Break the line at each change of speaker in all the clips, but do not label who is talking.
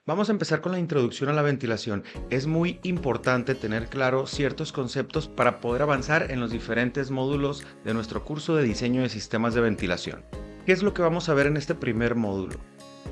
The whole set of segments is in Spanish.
Vamos a empezar con la introducción a la ventilación. Es muy importante tener claro ciertos conceptos para poder avanzar en los diferentes módulos de nuestro curso de diseño de sistemas de ventilación. ¿Qué es lo que vamos a ver en este primer módulo?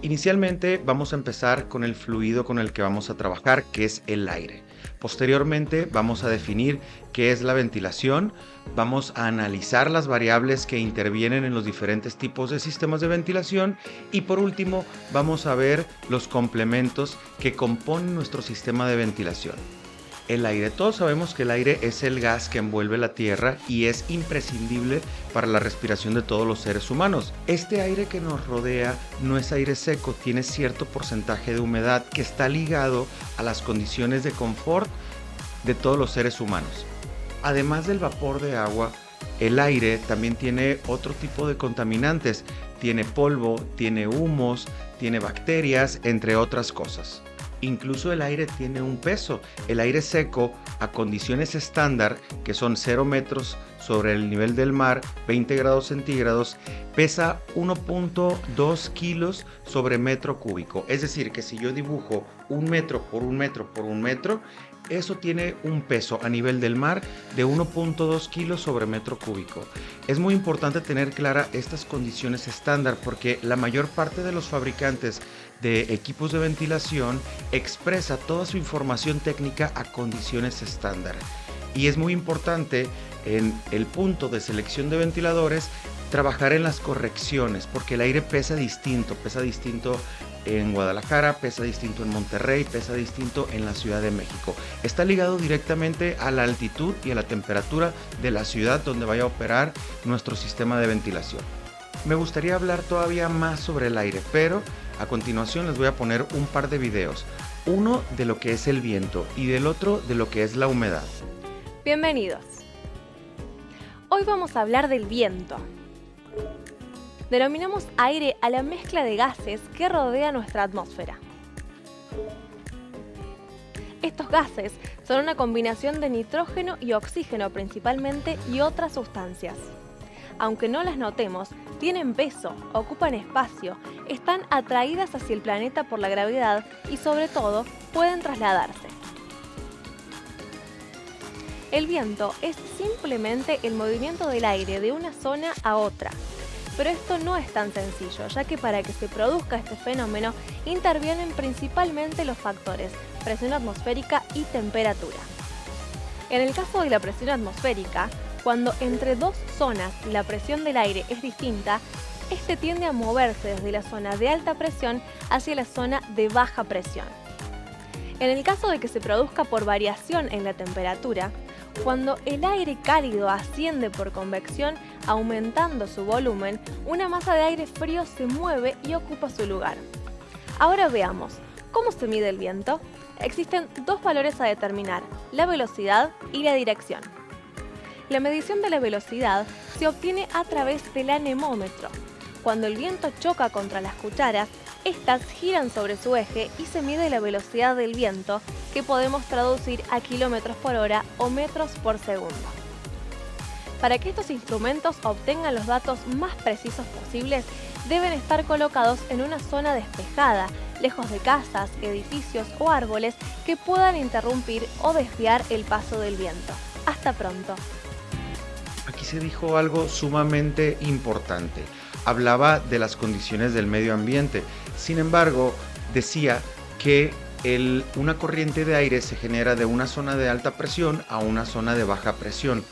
Inicialmente vamos a empezar con el fluido con el que vamos a trabajar, que es el aire. Posteriormente vamos a definir qué es la ventilación, vamos a analizar las variables que intervienen en los diferentes tipos de sistemas de ventilación y por último vamos a ver los complementos que componen nuestro sistema de ventilación. El aire. Todos sabemos que el aire es el gas que envuelve la Tierra y es imprescindible para la respiración de todos los seres humanos. Este aire que nos rodea no es aire seco, tiene cierto porcentaje de humedad que está ligado a las condiciones de confort de todos los seres humanos. Además del vapor de agua, el aire también tiene otro tipo de contaminantes. Tiene polvo, tiene humos, tiene bacterias, entre otras cosas. Incluso el aire tiene un peso. El aire seco a condiciones estándar, que son 0 metros sobre el nivel del mar, 20 grados centígrados, pesa 1.2 kilos sobre metro cúbico. Es decir, que si yo dibujo 1 metro por 1 metro por 1 metro, eso tiene un peso a nivel del mar de 1.2 kilos sobre metro cúbico. Es muy importante tener clara estas condiciones estándar porque la mayor parte de los fabricantes de equipos de ventilación expresa toda su información técnica a condiciones estándar. Y es muy importante en el punto de selección de ventiladores trabajar en las correcciones porque el aire pesa distinto en Guadalajara, pesa distinto en Monterrey, pesa distinto en la Ciudad de México. Está ligado directamente a la altitud y a la temperatura de la ciudad donde vaya a operar nuestro sistema de ventilación. Me gustaría hablar todavía más sobre el aire, pero a continuación les voy a poner un par de videos. Uno de lo que es el viento y del otro de lo que es la humedad.
Bienvenidos. Hoy vamos a hablar del viento. Denominamos aire a la mezcla de gases que rodea nuestra atmósfera. Estos gases son una combinación de nitrógeno y oxígeno principalmente y otras sustancias. Aunque no las notemos, tienen peso, ocupan espacio, están atraídas hacia el planeta por la gravedad y sobre todo pueden trasladarse. El viento es simplemente el movimiento del aire de una zona a otra. Pero esto no es tan sencillo, ya que para que se produzca este fenómeno intervienen principalmente los factores presión atmosférica y temperatura. En el caso de la presión atmosférica, cuando entre dos zonas la presión del aire es distinta, este tiende a moverse desde la zona de alta presión hacia la zona de baja presión. En el caso de que se produzca por variación en la temperatura, cuando el aire cálido asciende por convección aumentando su volumen, una masa de aire frío se mueve y ocupa su lugar. Ahora veamos, ¿cómo se mide el viento? Existen dos valores a determinar, la velocidad y la dirección. La medición de la velocidad se obtiene a través del anemómetro. Cuando el viento choca contra las cucharas, estas giran sobre su eje y se mide la velocidad del viento, que podemos traducir a kilómetros por hora o metros por segundo. Para que estos instrumentos obtengan los datos más precisos posibles, deben estar colocados en una zona despejada, lejos de casas, edificios o árboles que puedan interrumpir o desviar el paso del viento. Hasta pronto.
Aquí se dijo algo sumamente importante. Hablaba de las condiciones del medio ambiente. Sin embargo, decía que una corriente de aire se genera de una zona de alta presión a una zona de baja presión.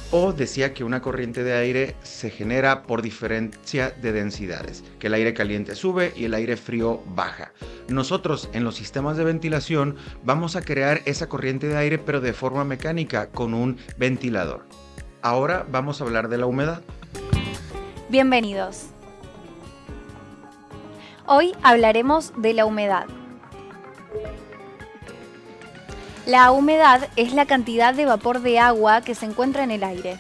O decía que una corriente de aire se genera por diferencia de densidades, que el aire caliente sube y el aire frío baja. Nosotros en los sistemas de ventilación vamos a crear esa corriente de aire pero de forma mecánica con un ventilador. Ahora vamos a hablar de la humedad.
Bienvenidos. Hoy hablaremos de la humedad. La humedad es la cantidad de vapor de agua que se encuentra en el aire.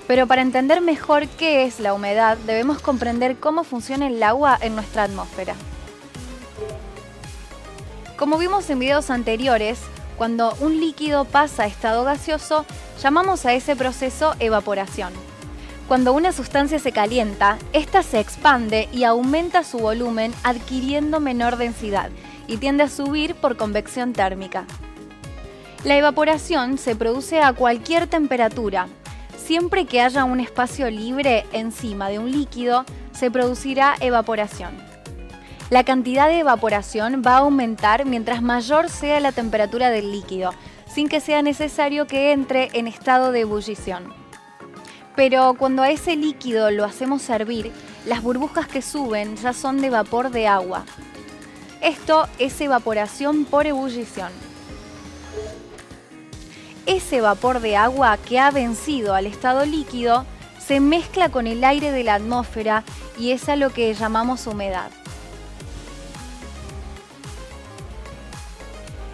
Pero para entender mejor qué es la humedad, debemos comprender cómo funciona el agua en nuestra atmósfera. Como vimos en videos anteriores, cuando un líquido pasa a estado gaseoso, llamamos a ese proceso evaporación. Cuando una sustancia se calienta, ésta se expande y aumenta su volumen adquiriendo menor densidad y tiende a subir por convección térmica. La evaporación se produce a cualquier temperatura. Siempre que haya un espacio libre encima de un líquido, se producirá evaporación. La cantidad de evaporación va a aumentar mientras mayor sea la temperatura del líquido, sin que sea necesario que entre en estado de ebullición. Pero cuando a ese líquido lo hacemos hervir, las burbujas que suben ya son de vapor de agua. Esto es evaporación por ebullición. Ese vapor de agua que ha vencido al estado líquido se mezcla con el aire de la atmósfera y es a lo que llamamos humedad.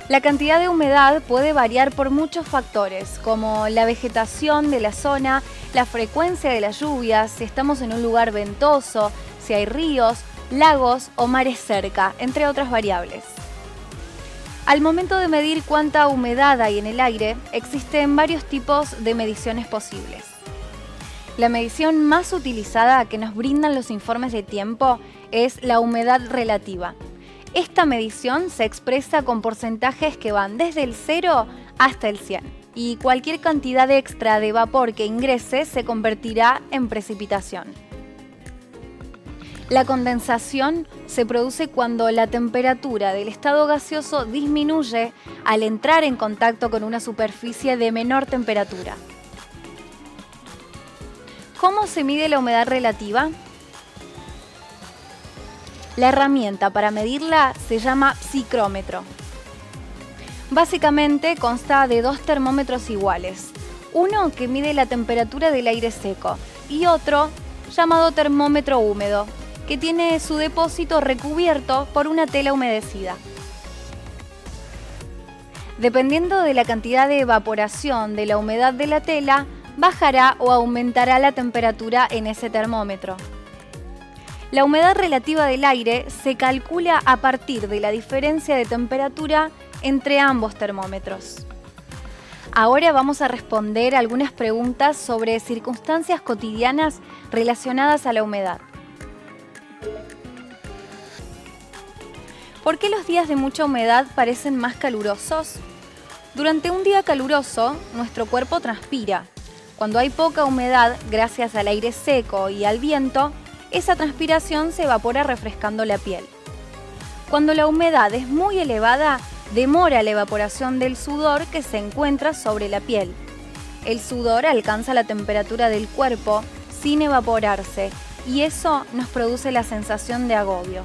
La cantidad de humedad puede variar por muchos factores, como la vegetación de la zona, la frecuencia de las lluvias, si estamos en un lugar ventoso, si hay ríos, lagos o mares cerca, entre otras variables. Al momento de medir cuánta humedad hay en el aire, existen varios tipos de mediciones posibles. La medición más utilizada que nos brindan los informes de tiempo es la humedad relativa. Esta medición se expresa con porcentajes que van desde el 0 hasta el 100, y cualquier cantidad extra de vapor que ingrese se convertirá en precipitación. La condensación se produce cuando la temperatura del estado gaseoso disminuye al entrar en contacto con una superficie de menor temperatura. ¿Cómo se mide la humedad relativa? La herramienta para medirla se llama psicrómetro. Básicamente consta de dos termómetros iguales, uno que mide la temperatura del aire seco y otro llamado termómetro húmedo, que tiene su depósito recubierto por una tela humedecida. Dependiendo de la cantidad de evaporación de la humedad de la tela, bajará o aumentará la temperatura en ese termómetro. La humedad relativa del aire se calcula a partir de la diferencia de temperatura entre ambos termómetros. Ahora vamos a responder algunas preguntas sobre circunstancias cotidianas relacionadas a la humedad. ¿Por qué los días de mucha humedad parecen más calurosos? Durante un día caluroso, nuestro cuerpo transpira. Cuando hay poca humedad, gracias al aire seco y al viento, esa transpiración se evapora refrescando la piel. Cuando la humedad es muy elevada, demora la evaporación del sudor que se encuentra sobre la piel. El sudor alcanza la temperatura del cuerpo sin evaporarse y eso nos produce la sensación de agobio.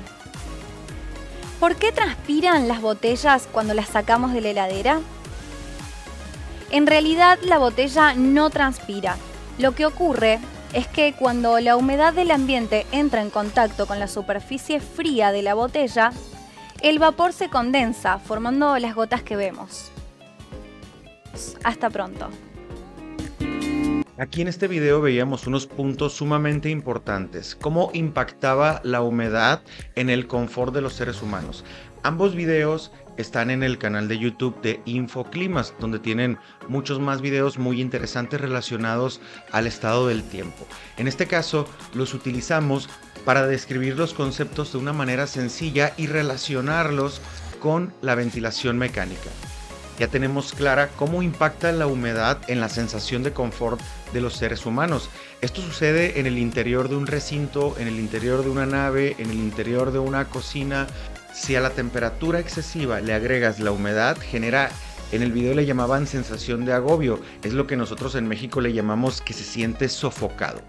¿Por qué transpiran las botellas cuando las sacamos de la heladera? En realidad la botella no transpira. Lo que ocurre es que cuando la humedad del ambiente entra en contacto con la superficie fría de la botella, el vapor se condensa, formando las gotas que vemos. Hasta pronto.
Aquí en este video veíamos unos puntos sumamente importantes, cómo impactaba la humedad en el confort de los seres humanos. Ambos videos están en el canal de YouTube de Infoclimas, donde tienen muchos más videos muy interesantes relacionados al estado del tiempo. En este caso, los utilizamos para describir los conceptos de una manera sencilla y relacionarlos con la ventilación mecánica. Ya tenemos clara cómo impacta la humedad en la sensación de confort de los seres humanos. Esto sucede en el interior de un recinto, en el interior de una nave, en el interior de una cocina. Si a la temperatura excesiva le agregas la humedad, genera, en el video le llamaban sensación de agobio. Es lo que nosotros en México le llamamos que se siente sofocado.